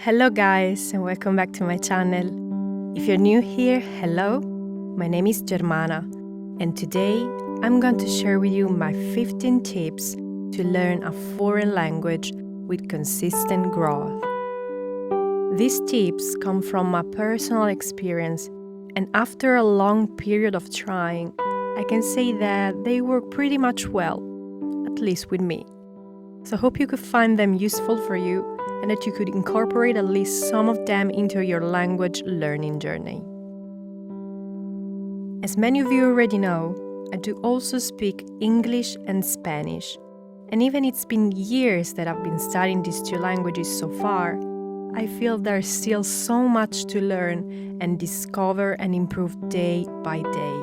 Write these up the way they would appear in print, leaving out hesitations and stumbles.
Hello guys, and welcome back to my channel. If you're new here, hello, my name is Germana, and today I'm going to share with you my 15 tips to learn a foreign language with consistent growth. These tips come from my personal experience, and after a long period of trying, I can say that they work pretty much well, at least with me. So I hope you could find them useful for you and that you could incorporate at least some of them into your language learning journey. As many of you already know, I do also speak English and Spanish, and even it's been years that I've been studying these two languages so far, I feel there's still so much to learn and discover and improve day by day.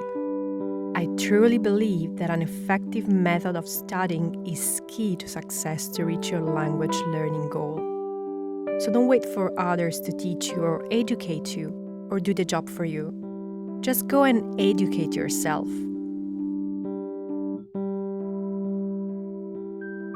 I truly believe that an effective method of studying is key to success to reach your language learning goal. So don't wait for others to teach you or educate you or do the job for you. Just go and educate yourself.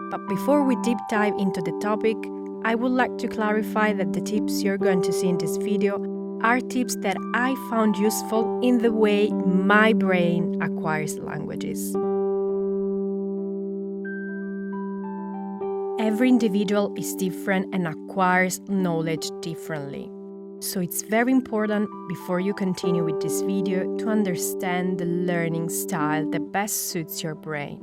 But before we deep dive into the topic, I would like to clarify that the tips you're going to see in this video are tips that I found useful in the way my brain acquires languages. Every individual is different and acquires knowledge differently. So it's very important before you continue with this video to understand the learning style that best suits your brain.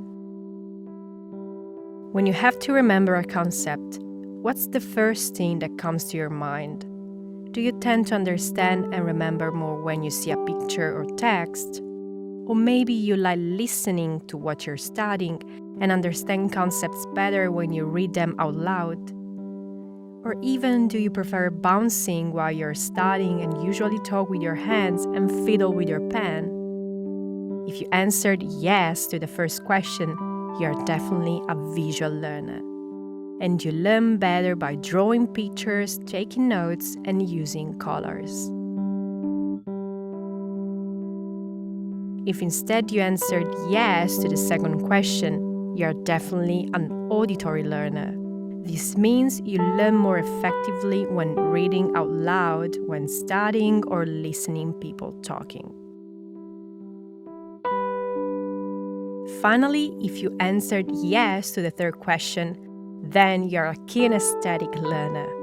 When you have to remember a concept, what's the first thing that comes to your mind? Do you tend to understand and remember more when you see a picture or text? Or maybe you like listening to what you're studying and understand concepts better when you read them out loud? Or even do you prefer bouncing while you're studying and usually talk with your hands and fiddle with your pen? If you answered yes to the first question, you're definitely a visual learner. And you learn better by drawing pictures, taking notes, and using colors. If instead you answered yes to the second question, you're definitely an auditory learner. This means you learn more effectively when reading out loud, when studying or listening people talking. Finally, if you answered yes to the third question, then you're a kinesthetic learner.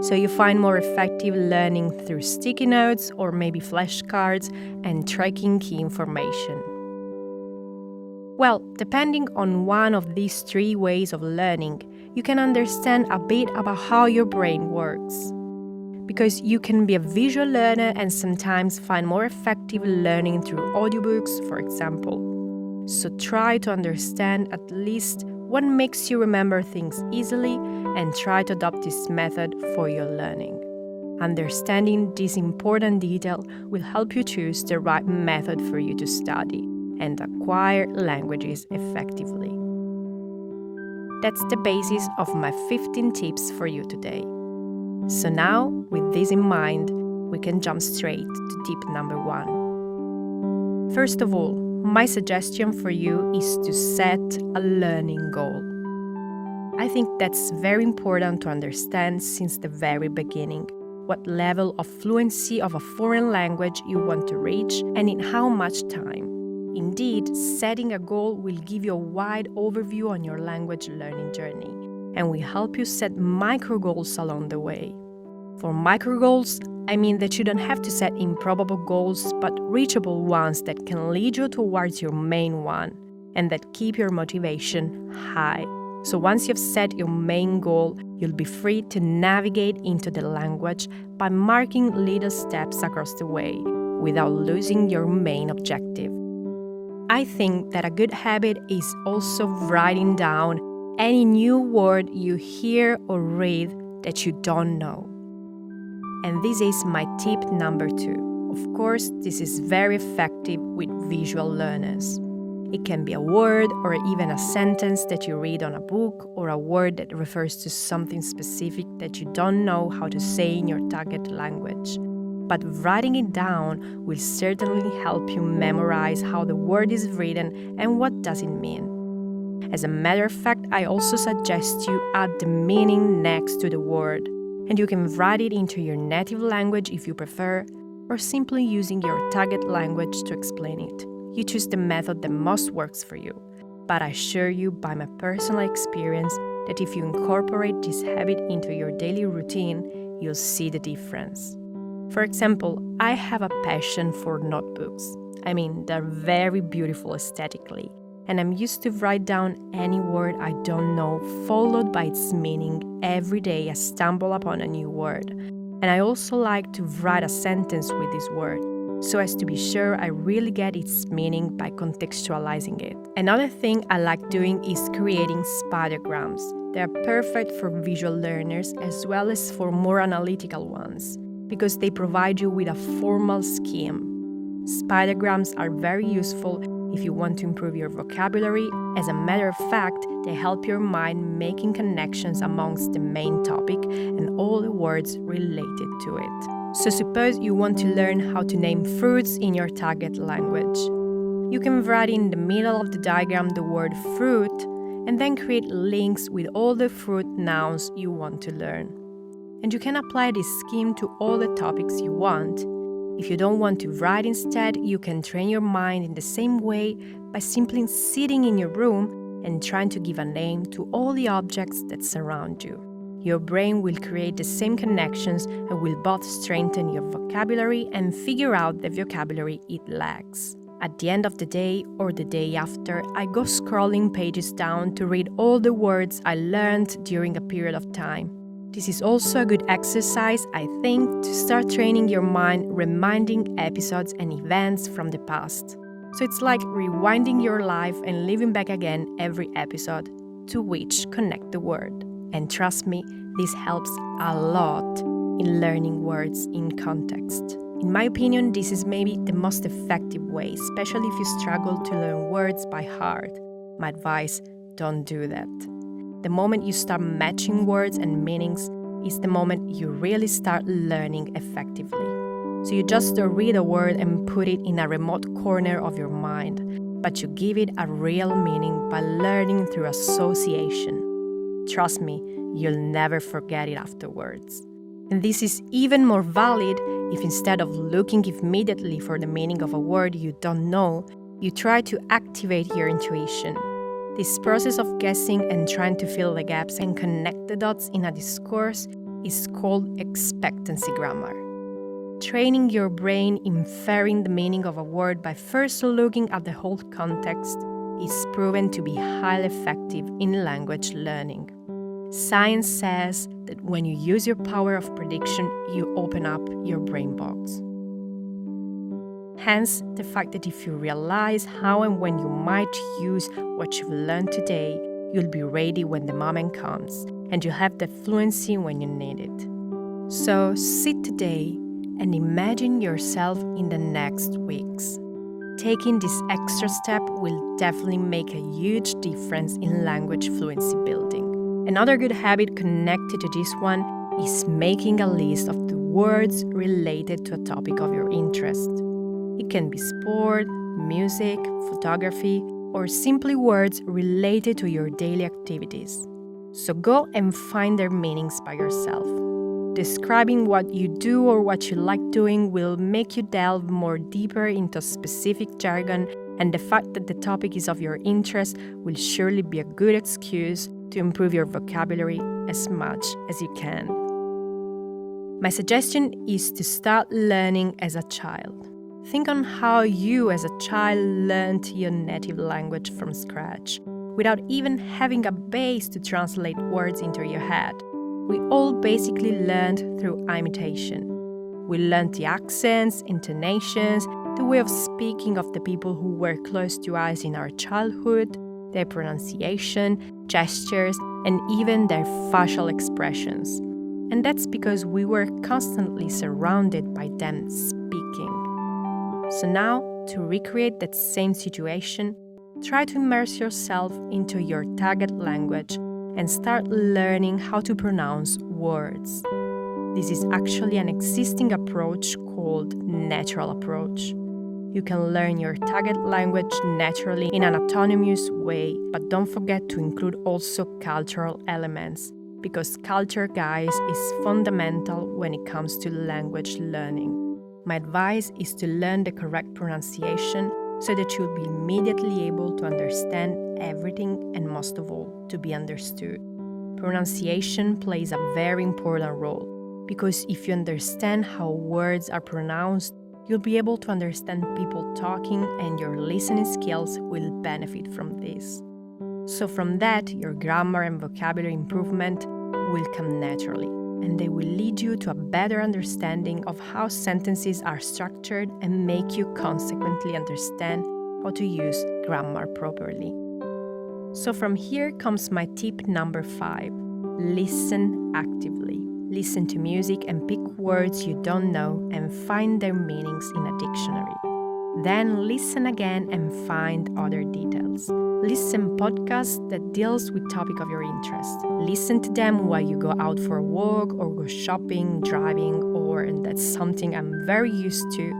So you find more effective learning through sticky notes or maybe flashcards and tracking key information. Well, depending on one of these three ways of learning, you can understand a bit about how your brain works. Because you can be a visual learner and sometimes find more effective learning through audiobooks, for example. So try to understand at least what makes you remember things easily and try to adopt this method for your learning. Understanding this important detail will help you choose the right method for you to study and acquire languages effectively. That's the basis of my 15 tips for you today. So now, with this in mind, we can jump straight to tip number 1. First of all, my suggestion for you is to set a learning goal. I think that's very important to understand since the very beginning, what level of fluency of a foreign language you want to reach and in how much time. Indeed, setting a goal will give you a wide overview on your language learning journey and will help you set micro goals along the way. For micro goals, I mean that you don't have to set improbable goals, but reachable ones that can lead you towards your main one and that keep your motivation high. So once you've set your main goal, you'll be free to navigate into the language by marking little steps across the way without losing your main objective. I think that a good habit is also writing down any new word you hear or read that you don't know. And this is my tip number 2. Of course, this is very effective with visual learners. It can be a word or even a sentence that you read on a book or a word that refers to something specific that you don't know how to say in your target language. But writing it down will certainly help you memorize how the word is written and what does it mean. As a matter of fact, I also suggest you add the meaning next to the word. And you can write it into your native language if you prefer, or simply using your target language to explain it. You choose the method that most works for you. But I assure you by my personal experience that if you incorporate this habit into your daily routine, you'll see the difference. For example, I have a passion for notebooks. I mean, they're very beautiful aesthetically, and I'm used to write down any word I don't know, followed by its meaning every day I stumble upon a new word. And I also like to write a sentence with this word, so as to be sure I really get its meaning by contextualizing it. Another thing I like doing is creating spidergrams. They are perfect for visual learners as well as for more analytical ones, because they provide you with a formal scheme. Spidergrams are very useful if you want to improve your vocabulary. As a matter of fact, they help your mind making connections amongst the main topic and all the words related to it. So suppose you want to learn how to name fruits in your target language. You can write in the middle of the diagram the word fruit and then create links with all the fruit nouns you want to learn. And you can apply this scheme to all the topics you want. If you don't want to write instead, you can train your mind in the same way by simply sitting in your room and trying to give a name to all the objects that surround you. Your brain will create the same connections and will both strengthen your vocabulary and figure out the vocabulary it lacks. At the end of the day or the day after, I go scrolling pages down to read all the words I learned during a period of time. This is also a good exercise, I think, to start training your mind, reminding episodes and events from the past. So it's like rewinding your life and living back again every episode, to which connect the word. And trust me, this helps a lot in learning words in context. In my opinion, this is maybe the most effective way, especially if you struggle to learn words by heart. My advice, don't do that. The moment you start matching words and meanings is the moment you really start learning effectively. So you just don't read a word and put it in a remote corner of your mind, but you give it a real meaning by learning through association. Trust me, you'll never forget it afterwards. And this is even more valid if instead of looking immediately for the meaning of a word you don't know, you try to activate your intuition. This process of guessing and trying to fill the gaps and connect the dots in a discourse is called expectancy grammar. Training your in inferring the meaning of a word by first looking at the whole context is proven to be highly effective in language learning. Science says that when you use your power of prediction, you open up your brain box. Hence, the fact that if you realize how and when you might use what you've learned today, you'll be ready when the moment comes, and you'll have the fluency when you need it. So sit today and imagine yourself in the next weeks. Taking this extra step will definitely make a huge difference in language fluency building. Another good habit connected to this one is making a list of the words related to a topic of your interest. It can be sport, music, photography, or simply words related to your daily activities. So go and find their meanings by yourself. Describing what you do or what you like doing will make you delve more deeper into specific jargon, and the fact that the topic is of your interest will surely be a good excuse to improve your vocabulary as much as you can. My suggestion is to start learning as a child. Think on how you as a child learned your native language from scratch, without even having a base to translate words into your head. We all basically learned through imitation. We learned the accents, intonations, the way of speaking of the people who were close to us in our childhood, their pronunciation, gestures, and even their facial expressions. And that's because we were constantly surrounded by them speaking. So now, to recreate that same situation, try to immerse yourself into your target language and start learning how to pronounce words. This is actually an existing approach called natural approach. You can learn your target language naturally in an autonomous way, but don't forget to include also cultural elements. because culture, guys, is fundamental when it comes to language learning. My advice is to learn the correct pronunciation so that you'll be immediately able to understand everything and, most of all, to be understood. Pronunciation plays a very important role because if you understand how words are pronounced, you'll be able to understand people talking and your listening skills will benefit from this. So from that, your grammar and vocabulary improvement will come naturally, and they will lead you to a better understanding of how sentences are structured and make you consequently understand how to use grammar properly. So from here comes my tip number 5. Listen actively. Listen to music and pick words you don't know and find their meanings in a dictionary. Then listen again and find other details. Listen podcasts that deals with topic of your interest. Listen to them while you go out for a walk or go shopping, driving, or, and that's something I'm very used to,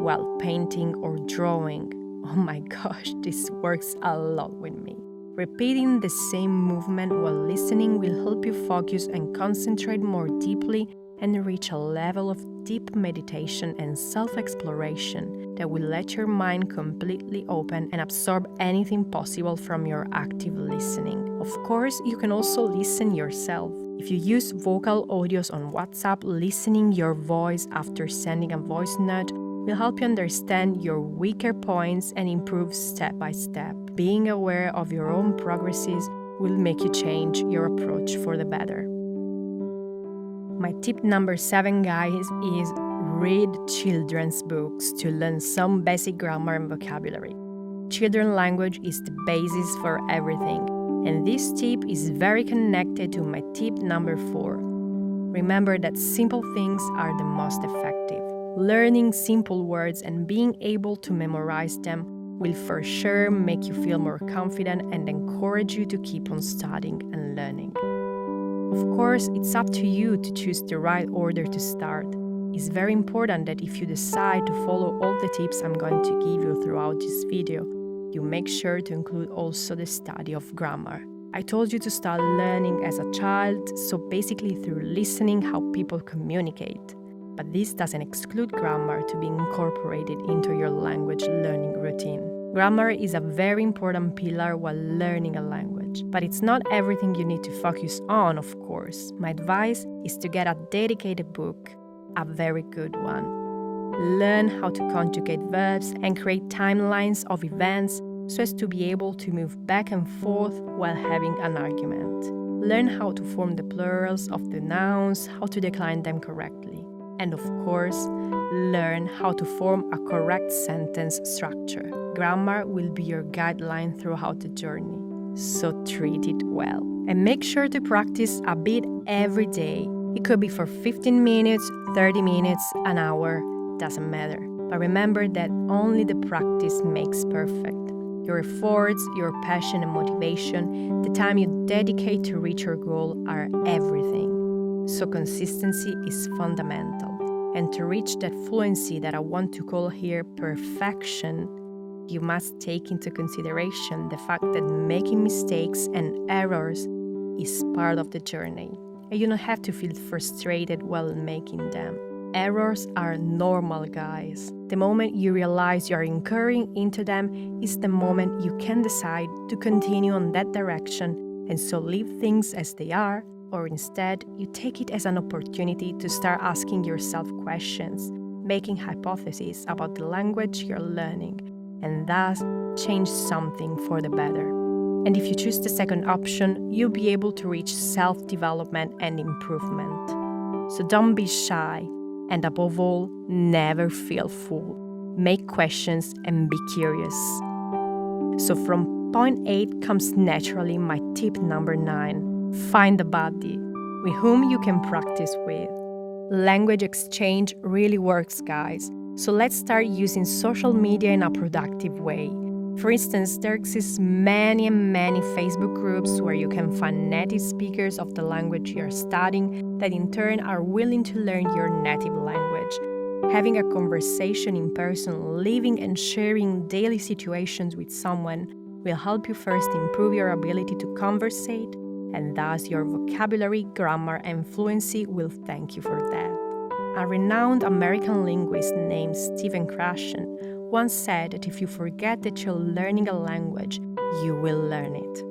while painting or drawing. Oh my gosh, this works a lot with me. Repeating the same movement while listening will help you focus and concentrate more deeply and reach a level of deep meditation and self-exploration that will let your mind completely open and absorb anything possible from your active listening. Of course, you can also listen yourself. If you use vocal audios on WhatsApp, listening your voice after sending a voice note will help you understand your weaker points and improve step by step. Being aware of your own progresses will make you change your approach for the better. My tip number 7, guys, is read children's books to learn some basic grammar and vocabulary. Children's language is the basis for everything, and this tip is very connected to my tip number 4. Remember that simple things are the most effective. Learning simple words and being able to memorize them will for sure make you feel more confident and encourage you to keep on studying and learning. Of course, it's up to you to choose the right order to start. It's very important that if you decide to follow all the tips I'm going to give you throughout this video, you make sure to include also the study of grammar. I told you to start learning as a child, so basically through listening how people communicate. But this doesn't exclude grammar to be incorporated into your language learning routine. Grammar is a very important pillar while learning a language, but it's not everything you need to focus on, of course. My advice is to get a dedicated book, a very good one. Learn how to conjugate verbs and create timelines of events so as to be able to move back and forth while having an argument. Learn how to form the plurals of the nouns, how to decline them correctly. And of course, learn how to form a correct sentence structure. Grammar will be your guideline throughout the journey, so treat it well. And make sure to practice a bit every day. It could be for 15 minutes, 30 minutes, an hour, doesn't matter. But remember that only the practice makes perfect. Your efforts, your passion and motivation, the time you dedicate to reach your goal are everything. So consistency is fundamental. And to reach that fluency that I want to call here perfection, you must take into consideration the fact that making mistakes and errors is part of the journey. And you don't have to feel frustrated while making them. Errors are normal, guys. The moment you realize you are incurring into them is the moment you can decide to continue on that direction and so leave things as they are, or instead you take it as an opportunity to start asking yourself questions, making hypotheses about the language you're learning, and thus change something for the better. And if you choose the second option, you'll be able to reach self-development and improvement. So don't be shy, and above all, never feel full. Make questions and be curious. So from point 8 comes naturally my tip number 9. Find a buddy with whom you can practice with. Language exchange really works, guys. So let's start using social media in a productive way. For instance, there exists many Facebook groups where you can find native speakers of the language you're studying that in turn are willing to learn your native language. Having a conversation in person, living and sharing daily situations with someone will help you first improve your ability to conversate and thus your vocabulary, grammar, and fluency will thank you for that. A renowned American linguist named Stephen Krashen once said that if you forget that you're learning a language, you will learn it.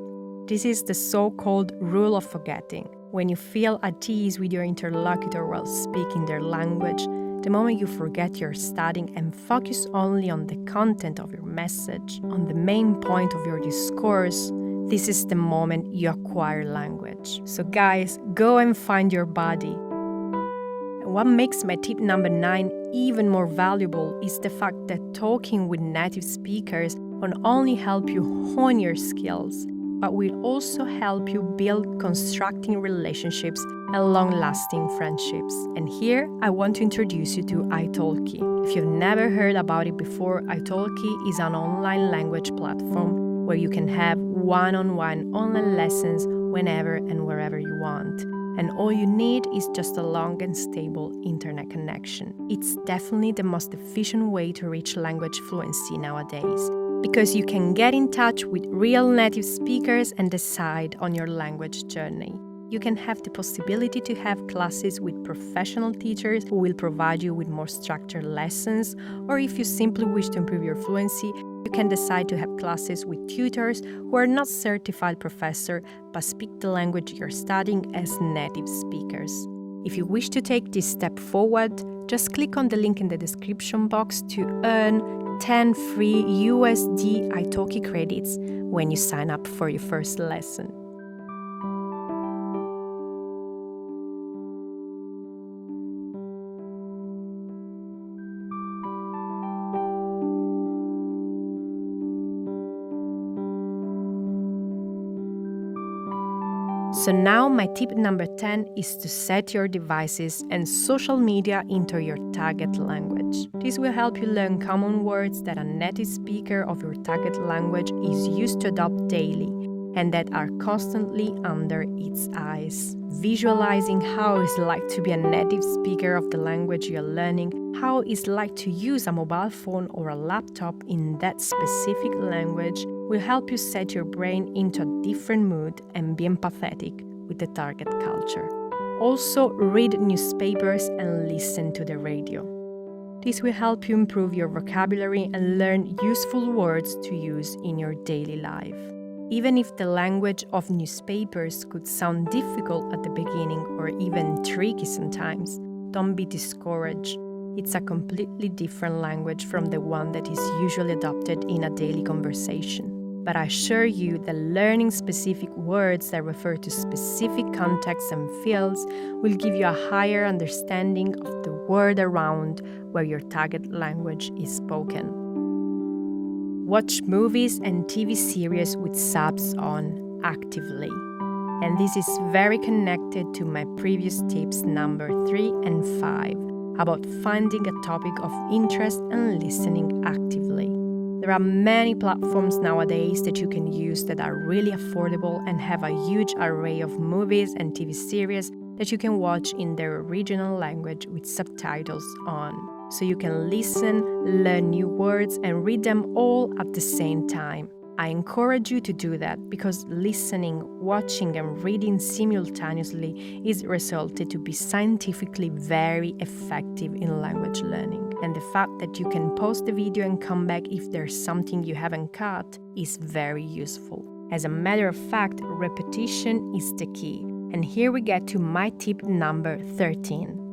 This is the so-called rule of forgetting. When you feel at ease with your interlocutor while speaking their language, the moment you forget you're studying and focus only on the content of your message, on the main point of your discourse, this is the moment you acquire language. So guys, go and find your body. And what makes my tip number 9 even more valuable is the fact that talking with native speakers won't only help you hone your skills, but will also help you build constructing relationships and long-lasting friendships. And here, I want to introduce you to 𝚂𝚁. If you've never heard about it before, 𝚂𝚁 is an online language platform where you can have one-on-one online lessons whenever and wherever you want. And all you need is just a long and stable internet connection. It's definitely the most efficient way to reach language fluency nowadays, because you can get in touch with real native speakers and decide on your language journey. You can have the possibility to have classes with professional teachers who will provide you with more structured lessons, or if you simply wish to improve your fluency, you can decide to have classes with tutors who are not certified professors but speak the language you're studying as native speakers. If you wish to take this step forward, just click on the link in the description box to earn 10 free USD 𝚂𝚁 credits when you sign up for your first lesson. So now my tip number 10 is to set your devices and social media into your target language. This will help you learn common words that a native speaker of your target language is used to adopt daily and that are constantly under its eyes. Visualizing how it's like to be a native speaker of the language you're learning, how it's like to use a mobile phone or a laptop in that specific language will help you set your brain into a different mood and be empathetic with the target culture. Also, read newspapers and listen to the radio. This will help you improve your vocabulary and learn useful words to use in your daily life. Even if the language of newspapers could sound difficult at the beginning or even tricky sometimes, don't be discouraged. It's a completely different language from the one that is usually adopted in a daily conversation. But I assure you that learning specific words that refer to specific contexts and fields will give you a higher understanding of the world around where your target language is spoken. Watch movies and TV series with subs on actively. And this is very connected to my previous tips number 3 and 5 about finding a topic of interest and listening actively. There are many platforms nowadays that you can use that are really affordable and have a huge array of movies and TV series that you can watch in their original language with subtitles on. So you can listen, learn new words, and read them all at the same time. I encourage you to do that because listening, watching, and reading simultaneously is resulted to be scientifically very effective in language learning. And the fact that you can pause the video and come back if there's something you haven't caught is very useful. As a matter of fact, repetition is the key. And here we get to my tip number 13.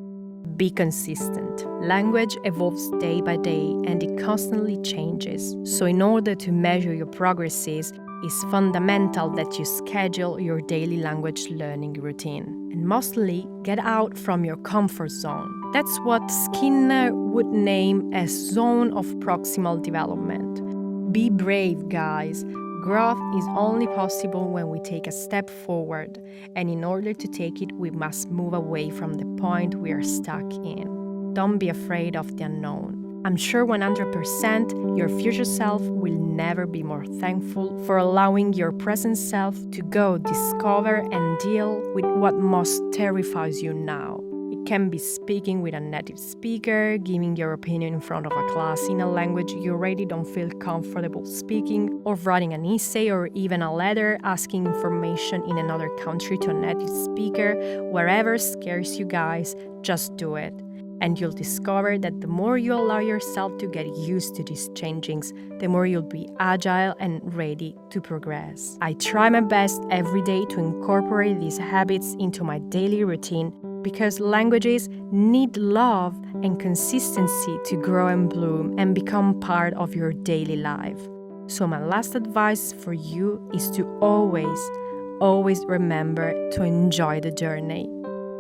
Be consistent. Language evolves day by day and it constantly changes. So in order to measure your progresses, it's fundamental that you schedule your daily language learning routine. And mostly, get out from your comfort zone. That's what Skinner would name as zone of proximal development. Be brave, guys. Growth is only possible when we take a step forward, and in order to take it, we must move away from the point we are stuck in. Don't be afraid of the unknown. I'm sure 100% your future self will never be more thankful for allowing your present self to go discover and deal with what most terrifies you now. It can be speaking with a native speaker, giving your opinion in front of a class in a language you already don't feel comfortable speaking, or writing an essay or even a letter asking information in another country to a native speaker. Wherever scares you guys, just do it. And you'll discover that the more you allow yourself to get used to these changings, the more you'll be agile and ready to progress. I try my best every day to incorporate these habits into my daily routine because languages need love and consistency to grow and bloom and become part of your daily life. So my last advice for you is to always remember to enjoy the journey.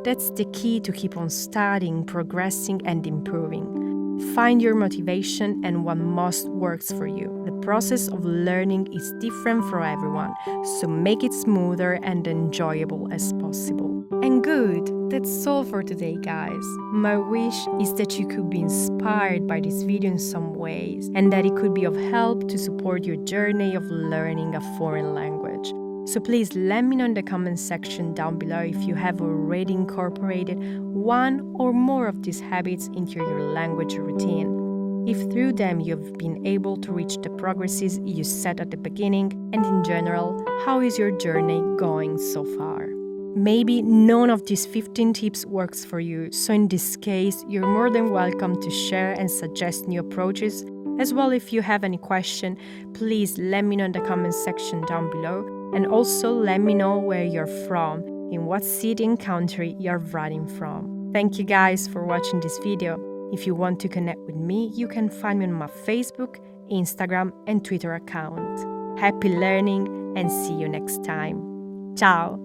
That's the key to keep on studying, progressing, and improving. Find your motivation and what most works for you. The process of learning is different for everyone, so make it smoother and enjoyable as possible. And good, that's all for today, guys. My wish is that you could be inspired by this video in some ways and that it could be of help to support your journey of learning a foreign language. So please let me know in the comment section down below if you have already incorporated one or more of these habits into your language routine. If through them you've been able to reach the progresses you set at the beginning, and in general, how is your journey going so far? Maybe none of these 15 tips works for you, so in this case, you're more than welcome to share and suggest new approaches. As well, if you have any question, please let me know in the comment section down below. And also let me know where you're from, in what city and country you're writing from. Thank you guys for watching this video. If you want to connect with me, you can find me on my Facebook, Instagram, and Twitter account. Happy learning and see you next time. Ciao!